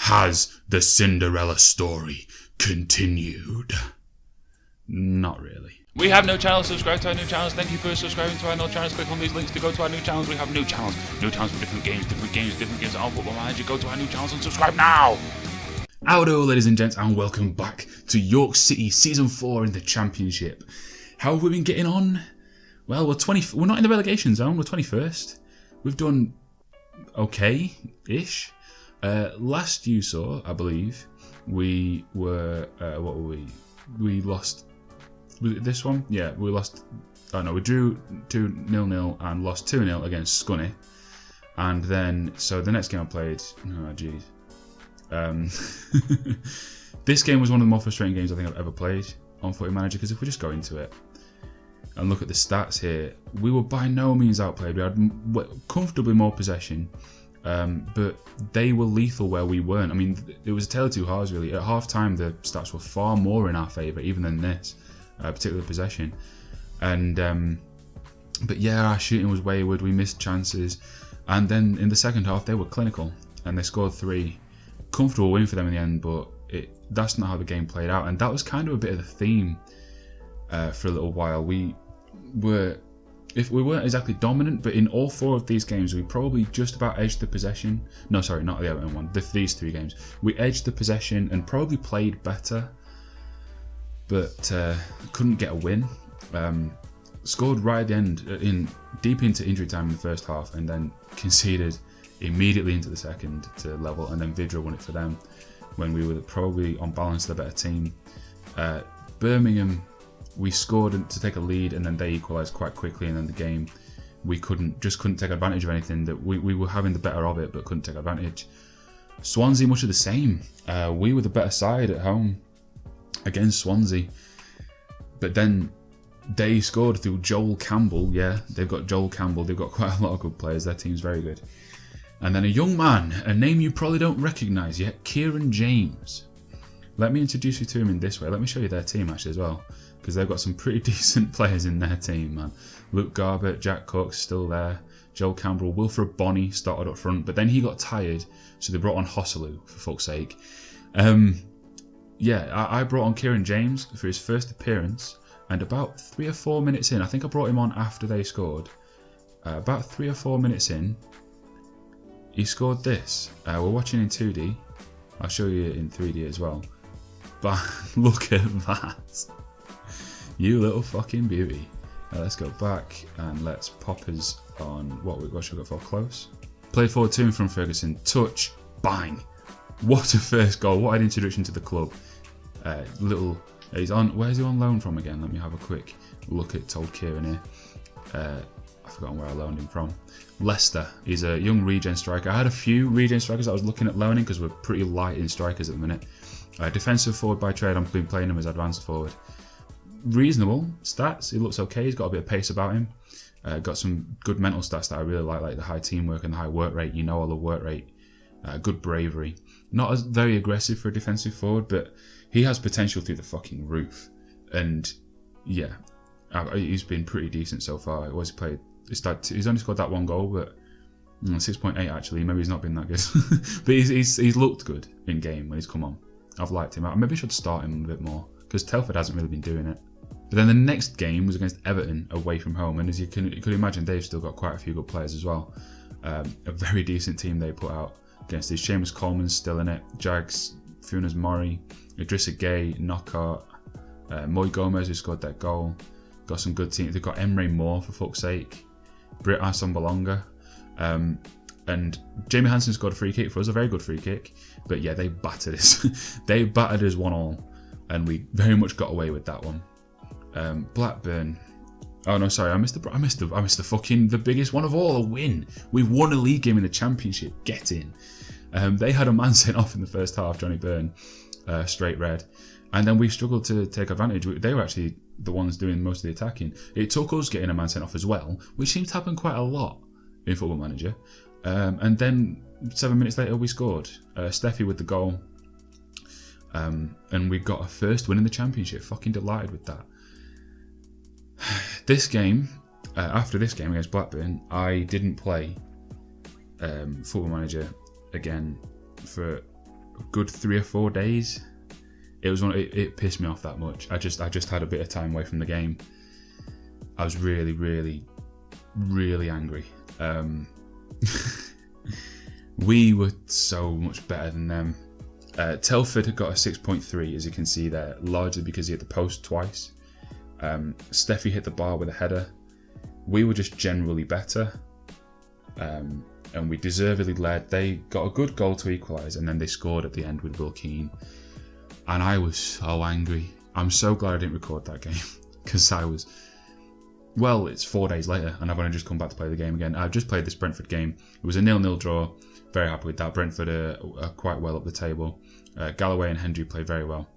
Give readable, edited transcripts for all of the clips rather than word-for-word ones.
Has the Cinderella story continued? Not really. We have no channels. Subscribe to our new channels. Thank you for subscribing to our new channels. Click on these links to go to our new channels. We have new channels for different games on Football Manager. Go to our new channels and subscribe now. Howdo, ladies and gents, and welcome back to York City Season 4 in the Championship. How have we been getting on? Well, we're not in the relegation zone. We're 21st. We've done okay-ish. Last you saw, I believe, we were what were we? We lost. Was it this one? Yeah, we lost. Oh no, we drew 2-0 and lost 2-0 against Scunny. And then, so the next game I played. Oh jeez. This game was one of the more frustrating games I think I've ever played on Footy Manager, because if we just go into it and look at the stats here, we were by no means outplayed. We had comfortably more possession, but they were lethal where we weren't. I mean, it was a tale of two halves really. At half time the stats were far more in our favour even than this, particularly possession. And but yeah, our shooting was wayward, we missed chances, and then in the second half they were clinical and they scored 3. Comfortable win for them in the end, but that's not how the game played out, and that was kind of a bit of the theme for a little while. We weren't exactly dominant, but in all 4 of these games we probably just about edged the possession. No, sorry, not the Everton one. These 3 games we edged the possession and probably played better, but couldn't get a win. Scored right at the end, deep into injury time in the first half, and then conceded immediately into the second to level, and then Vidra won it for them when we were probably on balance the better team. Birmingham, we scored to take a lead and then they equalised quite quickly, and then the game we couldn't take advantage of anything. That we were having the better of it but couldn't take advantage. Swansea, much of the same. We were the better side at home against Swansea, but then they scored through Joel Campbell. Yeah, they've got Joel Campbell, they've got quite a lot of good players, their team's very good. And then a young man, a name you probably don't recognise yet, Kieran James. Let me introduce you to him in this way. Let me show you their team actually as well, because they've got some pretty decent players in their team, man. Luke Garbett, Jack Cook's still there, Joel Campbell, Wilfred Bonney started up front, but then he got tired, so they brought on Hosselu, for fuck's sake. Yeah, I brought on Kieran James for his first appearance, and about 3 or 4 minutes in, I think I brought him on after they scored, about 3 or 4 minutes in, he scored this. We're watching in 2D. I'll show you in 3D as well. But look at that. You little fucking beauty. Let's go back and let's pop us on what should we go for? Close. Play forward to him from Ferguson. Touch. Bang. What a first goal. What an introduction to the club. He's on. Where's he on loan from again? Let me have a quick look at Told Kieran here. I've forgotten where I loaned him from. Leicester. He's a young regen striker. I had a few regen strikers I was looking at loaning because we're pretty light in strikers at the minute. Defensive forward by trade, I've been playing him as advanced forward. Reasonable stats. He looks okay. He's got a bit of pace about him. Got some good mental stats that I really like the high teamwork and the high work rate. You know, all the work rate. Good bravery. Not as very aggressive for a defensive forward, but he has potential through the fucking roof. And yeah, he's been pretty decent so far. He played. He's only scored that 1 goal, but 6.8 actually. Maybe he's not been that good, but he's looked good in game when he's come on. I've liked him. Maybe I should start him a bit more because Telford hasn't really been doing it. But then the next game was against Everton away from home, and as you could imagine, they've still got quite a few good players as well. A very decent team they put out against these. Seamus Coleman's still in it. Jags, Funes Mori, Idrissa Gueye, Knockout, Moy Gomez who scored that goal. Got some good teams. They've got Emre Moore for fuck's sake. Britt Assombalonga, and Jamie Hansen scored a free kick for us, a very good free kick. But yeah, they battered us. They battered us 1-1, and we very much got away with that one. Blackburn. Oh no, sorry, I missed the fucking the biggest one of all, a win. We won a league game in the Championship. Get in. They had a man sent off in the first half, Johnny Byrne, straight red, and then we struggled to take advantage. They were actually the ones doing most of the attacking. It took us getting a man sent off as well, which seems to happen quite a lot in Football Manager. And then 7 minutes later we scored. Steffi with the goal. And we got a first win in the Championship. Fucking delighted with that. This game, after this game against Blackburn, I didn't play Football Manager again for good 3 or 4 days. It pissed me off that much. I just had a bit of time away from the game. I was really, really, really angry. We were so much better than them. Telford had got a 6.3, as you can see there, largely because he hit the post twice. Steffi hit the bar with a header. We were just generally better, and we deservedly led. They got a good goal to equalise, and then they scored at the end with Will Keane. And I was so angry. I'm so glad I didn't record that game, because well, it's 4 days later, and I've only just come back to play the game again. I've just played this Brentford game. It was a 0-0 draw. Very happy with that. Brentford are quite well up the table. Galloway and Hendry played very well.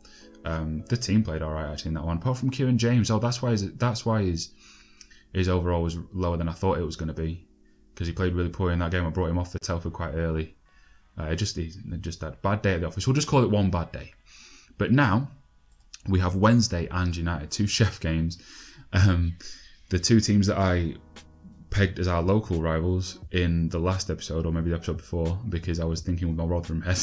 The team played all right actually in that one, apart from Kieran James. Oh, that's why his overall was lower than I thought it was going to be, because he played really poorly in that game. I brought him off for Telford quite early. He just had a bad day at the office. We'll just call it one bad day. But now we have Wednesday and United, 2 chef games. The 2 teams that I pegged as our local rivals in the last episode, or maybe the episode before, because I was thinking with my Rotherham head.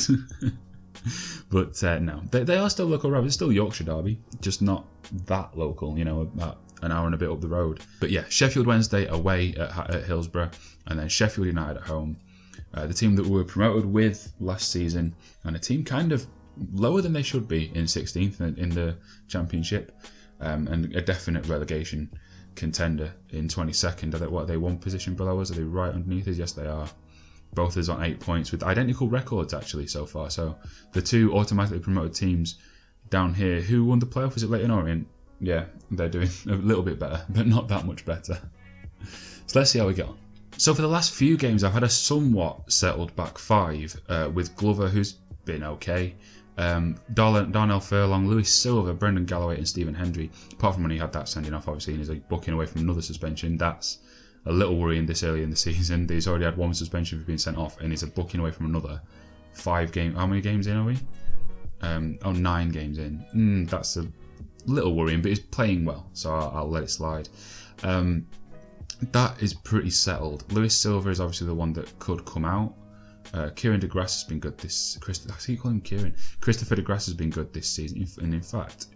But no, they are still local rivals. It's still Yorkshire derby, just not that local, about an hour and a bit up the road. But yeah, Sheffield Wednesday away at Hillsborough, and then Sheffield United at home. The team that we were promoted with last season, and a team kind of lower than they should be in 16th in the Championship, and a definite relegation contender in 22nd. Are they one position below us? Are they right underneath us? Yes, they are. Both of us on 8 points with identical records actually so far. So the 2 automatically promoted teams down here, who won the playoff? Was it Leyton Orient? Yeah, they're doing a little bit better, but not that much better. So let's see how we get on. So for the last few games, I've had a somewhat settled back 5 with Glover, who's been okay. Darnell Furlong, Lewis Silva, Brendan Galloway and Stephen Hendry. Apart from when he had that sending off, obviously, and he's booking away from another suspension. That's a little worrying this early in the season. He's already had 1 suspension for being sent off, and he's booking away from another 5 games. How many games in are we? 9 games in. That's a little worrying, but he's playing well, so I'll let it slide. That is pretty settled. Lewis Silva is obviously the one that could come out. Kieran DeGrasse has been good this. I keep calling him Kieran. Christopher DeGrasse has been good this season, and in fact,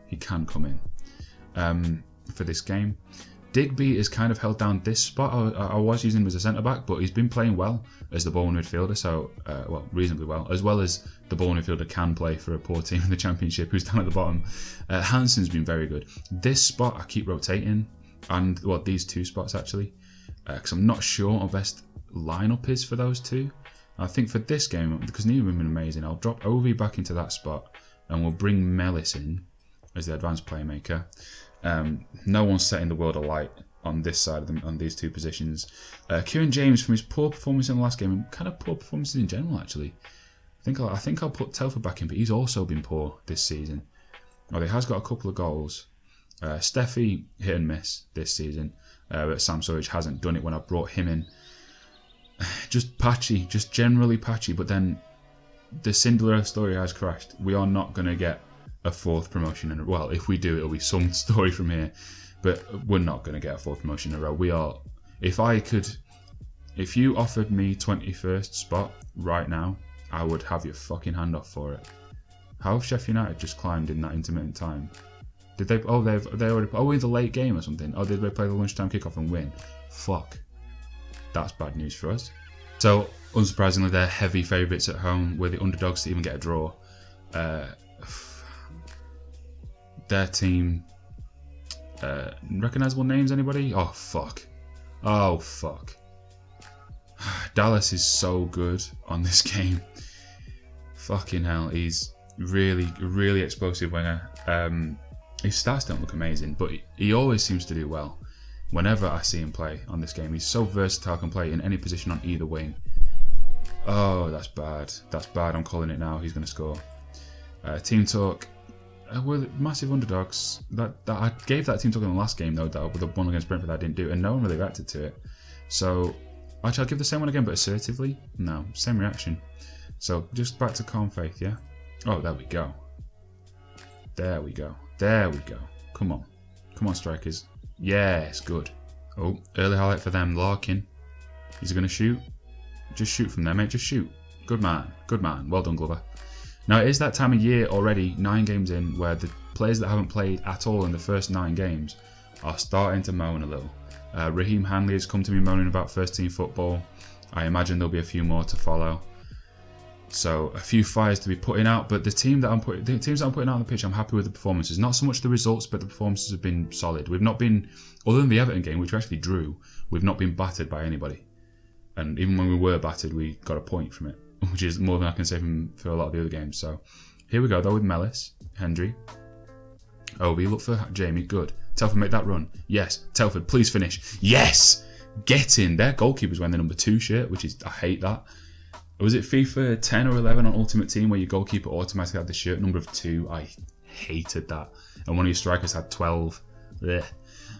he can come in for this game. Digby is kind of held down this spot. I was using him as a centre back, but he's been playing well as the ball midfielder, so reasonably well, as the ball midfielder can play for a poor team in the Championship who's down at the bottom. Hansen's been very good. This spot I keep rotating, and these 2 spots actually, because I'm not sure what our best lineup is for those 2. I think for this game, because neither of them have been amazing, I'll drop Ovi back into that spot, and we'll bring Mellis in as the advanced playmaker. No one's setting the world alight on this side of them, on these 2 positions. Kieran James, from his poor performance in the last game, and kind of poor performances in general actually, I think I'll put Telford back in, but he's also been poor this season. He has got a couple of goals. Steffi hit and miss this season, but Sam Surridge hasn't done it when I brought him in. Just patchy, just generally patchy, but then the Cinderella story has crashed. We are not going to get a 4th promotion in a row. Well, if we do, it'll be some story from here, but we're not going to get a 4th promotion in a row. We are. If you offered me 21st spot right now, I would have your fucking hand off for it. How have Sheffield United just climbed in that intermittent time? Did they? Oh, they already. Oh, in the late game or something. Oh, did they play the lunchtime kickoff and win? Fuck. That's bad news for us. So, unsurprisingly, they're heavy favourites at home. We're the underdogs to even get a draw. Their team... recognisable names, anybody? Oh, fuck. Dallas is so good on this game. Fucking hell, he's really explosive winger. His stats don't look amazing, but he always seems to do well. Whenever I see him play on this game, he's so versatile, can play in any position on either wing. Oh, that's bad. That's bad. I'm calling it now. He's going to score. Team talk. We're massive underdogs. That I gave that team talk in the last game though. That with the one against Brentford that I didn't do, and no one really reacted to it. So actually, I'll give the same one again, but assertively. No, same reaction. So just back to calm faith, yeah. Oh, there we go. There we go. Come on, strikers. Yes, good. Oh, early highlight for them. Larkin. He's going to shoot. Just shoot from there, mate. Just shoot. Good man. Good man. Well done, Glover. Now, it is that time of year already, 9 games in, where the players that haven't played at all in the first 9 games are starting to moan a little. Raheem Hanley has come to me moaning about first team football. I imagine there'll be a few more to follow. So a few fires to be putting out, but the teams that I'm putting out on the pitch, I'm happy with the performances. Not so much the results, but the performances have been solid. We've not been, other than the Everton game, which we actually drew, we've not been battered by anybody. And even when we were battered, we got a point from it, which is more than I can say for a lot of the other games. So here we go though with Mellis, Hendry, Obi, look for Jamie, good. Telford, make that run. Yes. Telford, please finish. Yes! Get in. Their goalkeeper's wearing the number 2 shirt, which is, I hate that. Was it FIFA 10 or 11 on Ultimate Team where your goalkeeper automatically had the shirt number of 2? I hated that. And one of your strikers had 12. Blech.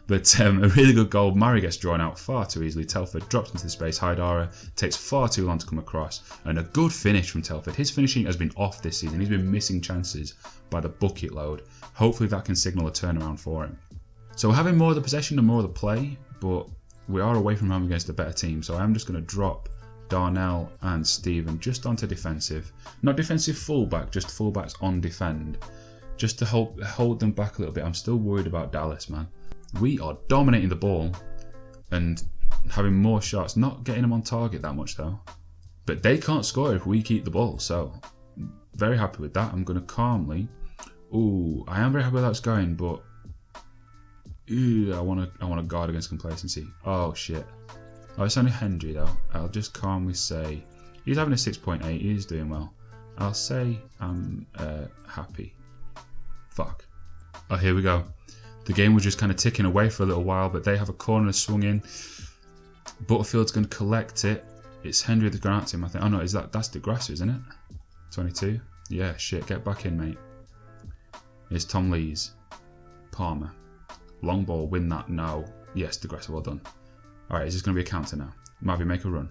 But a really good goal. Murray gets drawn out far too easily. Telford drops into the space. Haidara takes far too long to come across. And a good finish from Telford. His finishing has been off this season. He's been missing chances by the bucket load. Hopefully that can signal a turnaround for him. So we're having more of the possession and more of the play, but we are away from home against a better team. So I'm just going to drop Darnell and Stephen just onto defensive. Not defensive fullback, just fullbacks on defend. Just to hold them back a little bit. I'm still worried about Dallas, man. We are dominating the ball and having more shots. Not getting them on target that much though. But they can't score if we keep the ball. So very happy with that. I'm going to calmly. Ooh, I am very happy with how it's going, but I want to guard against complacency. Oh shit. Oh, it's only Hendry though. I'll just calmly say he's having a 6.8. He is doing well. I'll say I'm happy. Fuck. Oh, here we go. The game was just kind of ticking away for a little while, but they have a corner swung in. Butterfield's going to collect it. It's Hendry that's gone out to him, I think. Oh no, that's DeGrasse, isn't it? 22. Yeah, shit. Get back in, mate. Here's Tom Lees. Palmer. Long ball, win that. No. Yes, DeGrasse, well done. Alright, is this going to be a counter now? Mavi, make a run.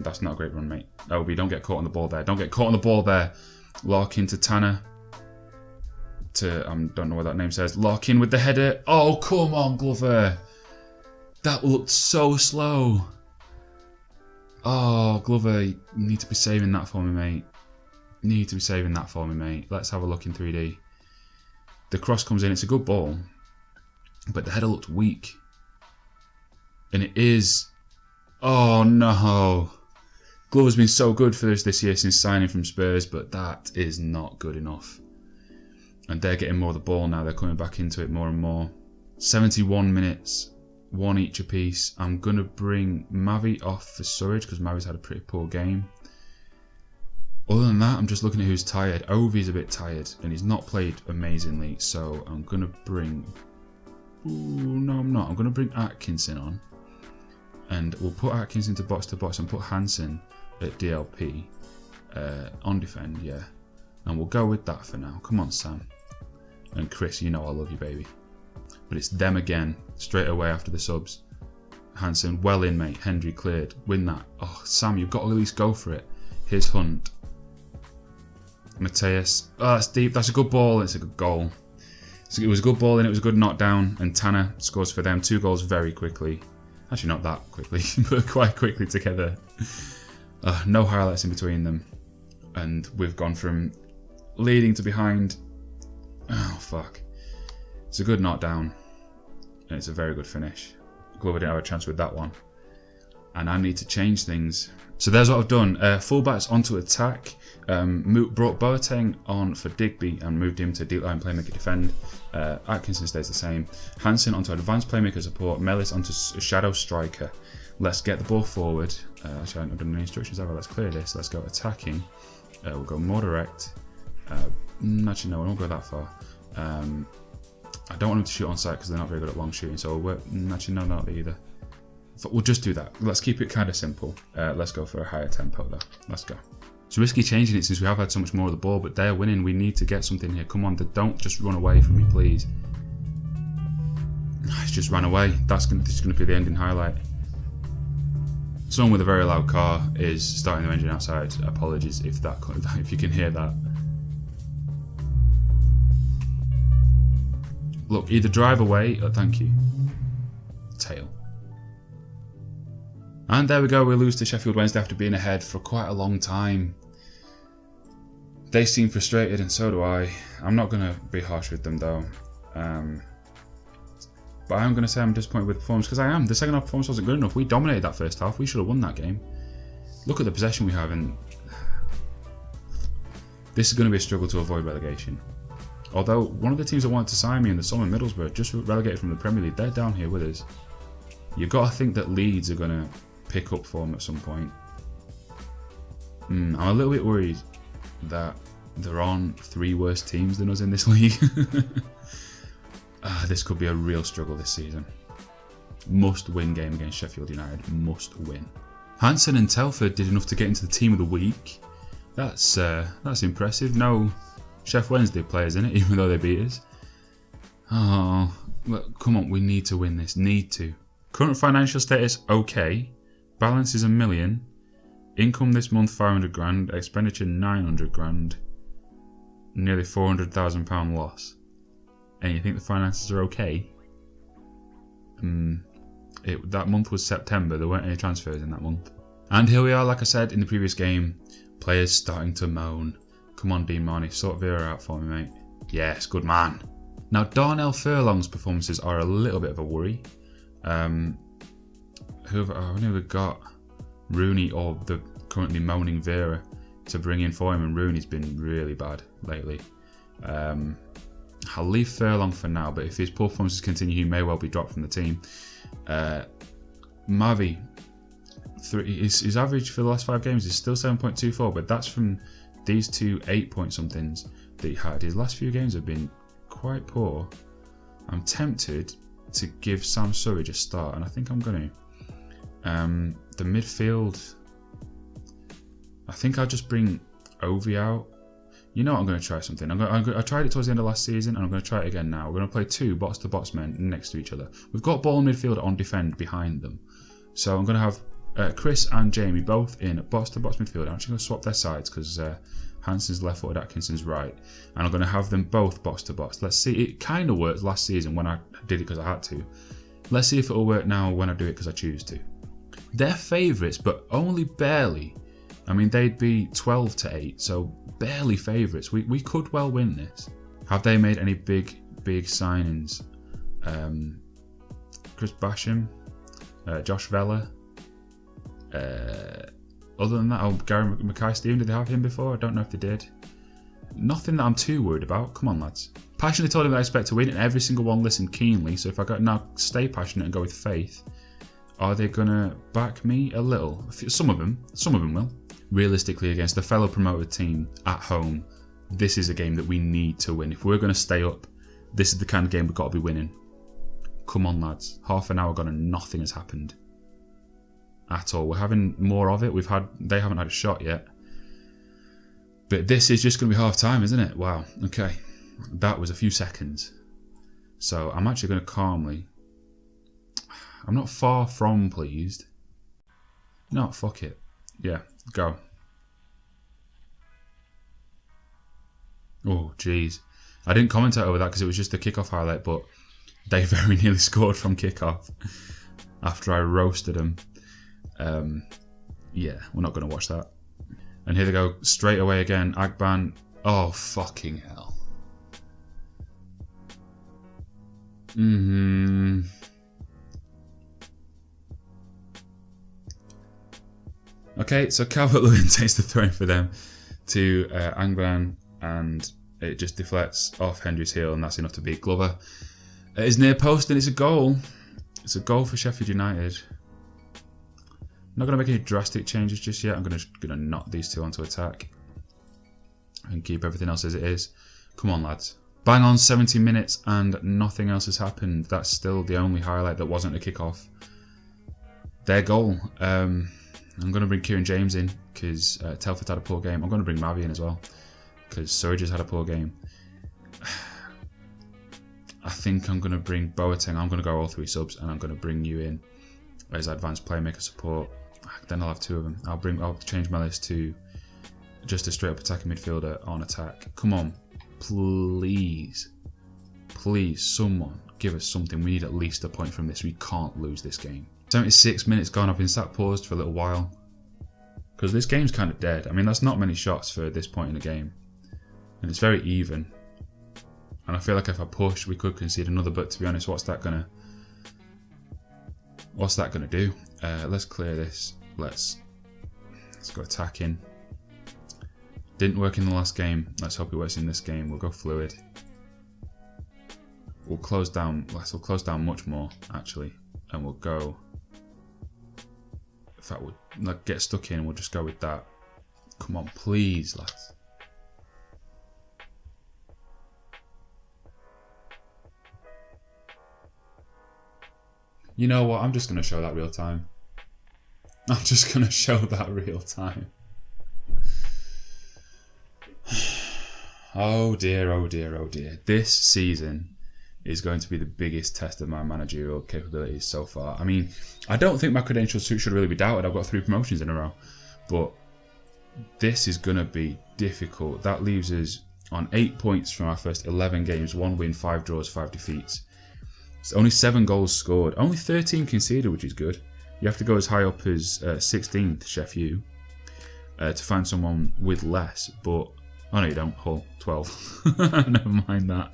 That's not a great run, mate. Obi, don't get caught on the ball there. Don't get caught on the ball there. Larkin to Tanner. Don't know what that name says. Larkin with the header. Oh, come on, Glover. That looked so slow. Oh, Glover, you need to be saving that for me, mate. You need to be saving that for me, mate. Let's have a look in 3D. The cross comes in. It's a good ball. But the header looked weak. And it is. Oh, no. Glover's been so good for us this year since signing from Spurs, but that is not good enough. And they're getting more of the ball now. They're coming back into it more and more. 71 minutes. 1 each apiece. I'm going to bring Mavi off for Surridge because Mavi's had a pretty poor game. Other than that, I'm just looking at who's tired. Ovi's a bit tired and he's not played amazingly. So I'm going to bring... Ooh, no, I'm not. I'm going to bring Atkinson on. And we'll put Atkinson to box and put Hansen at DLP. On defend, yeah. And we'll go with that for now. Come on, Sam. And Chris, you know I love you, baby. But it's them again, straight away after the subs. Hansen, well in, mate. Hendry cleared. Win that. Oh, Sam, you've got to at least go for it. Here's Hunt. Mateus. Oh, that's deep. That's a good ball. It's a good goal. So it was a good ball and it was a good knockdown. And Tanner scores for them. 2 goals very quickly. Actually, not that quickly, but quite quickly together. No highlights in between them. And we've gone from leading to behind. Oh, fuck. It's a good knockdown. And it's a very good finish. Glover didn't have a chance with that one. And I need to change things. So there's what I've done. Fullbacks onto attack. Brought Boateng on for Digby and moved him to deep line playmaker defend. Atkinson stays the same. Hansen onto advanced playmaker support. Mellis onto shadow striker. Let's get the ball forward. Actually, I haven't done any instructions ever. Let's clear this. Let's go attacking. We'll go more direct. Actually, no, I won't go that far. I don't want them to shoot on sight because they're not very good at long shooting. So actually, no, not either. We'll just do that. Let's keep it kind of simple. Let's go for a higher tempo though. Let's go. It's risky changing it since we have had so much more of the ball, but they're winning. We need to get something here. Come on, don't just run away from me, please. It's just ran away. This is going to be the ending highlight. Someone with a very loud car is starting their engine outside. Apologies if you can hear that. Look, either drive away or thank you. Tail. And there we go, we lose to Sheffield Wednesday after being ahead for quite a long time. They seem frustrated and so do I. I'm not going to be harsh with them though. But I am going to say I'm disappointed with the performance because I am. The second half performance wasn't good enough. We dominated that first half. We should have won that game. Look at the possession we have, and this is going to be a struggle to avoid relegation. Although one of the teams that wanted to sign me in the summer, Middlesbrough, just relegated from the Premier League, they're down here with us. You've got to think that Leeds are going to pick up form at some point. I'm a little bit worried that they're on 3 worse teams than us in this league. This could be a real struggle this season. Must win game against Sheffield United. Must win. Hansen and Telford did enough to get into the team of the week. That's impressive. No Sheff Wednesday players in it, even though they beat us. Oh, look, come on, we need to win this. Need to. Current financial status okay. Balance is $1 million. Income this month 500 grand. Expenditure 900 grand. Nearly £400,000 loss. And you think the finances are okay? That month was September. There weren't any transfers in that month. And here we are, like I said in the previous game. Players starting to moan. Come on, Dean Marnie, sort Vera out for me, mate. Yes, good man. Now, Darnell Furlong's performances are a little bit of a worry. Who have we got? Rooney or the currently moaning Vera to bring in for him, and Rooney's been really bad lately. I'll leave Furlong for now, but if his poor performances continue, he may well be dropped from the team. Mavi, his average for the last 5 games is still 7.24, but that's from these 2 8-point-somethings that he had. His last few games have been quite poor. I'm tempted to give Sam Surridge a start, and I think I'm going to. The midfield, I think I'll just bring Ovi out. You know what, I'm going to try something. I tried it towards the end of last season, and I'm going to try it again now. We're going to play 2 box-to-box men next to each other. We've got ball midfield on defend behind them. So I'm going to have Chris and Jamie both in box-to-box midfield. I'm actually going to swap their sides because Hansen's left-footed, Atkinson's right. And I'm going to have them both box-to-box. Let's see. It kind of worked last season when I did it because I had to. Let's see if it will work now when I do it because I choose to. They're favourites, but only barely. I mean, they'd be 12-8, so barely favourites. We could well win this. Have they made any big signings? Chris Basham, Josh Vella. Other than that, Gary Mackay-Steven, did they have him before? I don't know if they did. Nothing that I'm too worried about. Come on, lads. Passionately told him that I expect to win, and every single one listened keenly. So if I now stay passionate and go with faith, are they gonna back me a little? Some of them will. Realistically, against the fellow promoted team at home, this is a game that we need to win. If we're going to stay up, this is the kind of game we've got to be winning. Come on, lads. Half an hour gone and nothing has happened at all. We're having more of it. They haven't had a shot yet. But this is just going to be half time, isn't it? Wow. Okay. That was a few seconds. So I'm actually going to calmly... I'm not far from pleased. No, fuck it. Yeah, go. Oh, jeez. I didn't commentate over that because it was just a kickoff highlight, but they very nearly scored from kickoff after I roasted them. Yeah, we're not going to watch that. And here they go, straight away again. Agban. Oh, fucking hell. Okay, so Calvert-Lewin takes the throw in for them to Angban, and it just deflects off Hendry's heel, and that's enough to beat Glover. It is near post, and it's a goal. It's a goal for Sheffield United. I'm not going to make any drastic changes just yet. I'm going to knock these 2 onto attack and keep everything else as it is. Come on, lads. Bang on 70 minutes, and nothing else has happened. That's still the only highlight that wasn't a kickoff. Their goal. I'm going to bring Kieran James in because Telford had a poor game. I'm going to bring Mavi in as well because Surridge has had a poor game. I think I'm going to bring Boateng. I'm going to go all 3 subs, and I'm going to bring you in as advanced playmaker support. Then I'll have 2 of them. I'll change my list to just a straight up attacking midfielder on attack. Come on, please, someone give us something. We need at least a point from this. We can't lose this game. 76 minutes gone. I've been sat paused for a little while. Because this game's kind of dead. I mean, that's not many shots for this point in the game. And it's very even. And I feel like if I push, we could concede another. But to be honest, what's that gonna do? Let's clear this. Let's go attacking. Didn't work in the last game. Let's hope it works in this game. We'll go fluid. We'll close down. We'll close down much more actually, and we'll go. In fact, we'll like get stuck in. We'll just go with that. Come on, please, lads. You know what? I'm just going to show that real time. I'm just going to show that real time. Oh dear, oh dear, oh dear. This season is going to be the biggest test of my managerial capabilities so far. I mean, I don't think my credentials should really be doubted. I've got 3 promotions in a row. But this is going to be difficult. That leaves us on 8 points from our first 11 games. 1 win, 5 draws, 5 defeats. It's only 7 goals scored. Only 13 conceded, which is good. You have to go as high up as 16th, Chef U, to find someone with less. But oh no, you don't. Hull 12. Never mind that.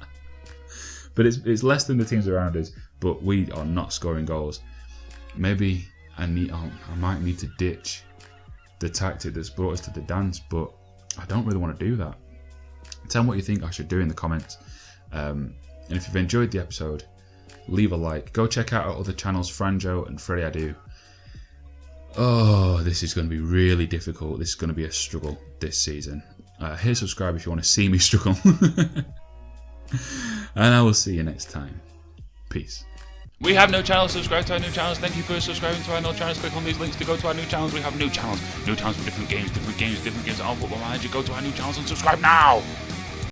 But it's less than the teams around us. But we are not scoring goals. Maybe I might need to ditch the tactic that's brought us to the dance. But I don't really want to do that. Tell me what you think I should do in the comments. And if you've enjoyed the episode, leave a like. Go check out our other channels, Franjo and Freddy Adu. Oh, this is going to be really difficult. This is going to be a struggle this season. Hit subscribe if you want to see me struggle. And I will see you next time. Peace. We have no channels. Subscribe to our new channels. Thank you for subscribing to our new channels. Click on these links to go to our new channels. We have new channels. New channels for different games, different games. All football manager. Go to our new channels and subscribe now.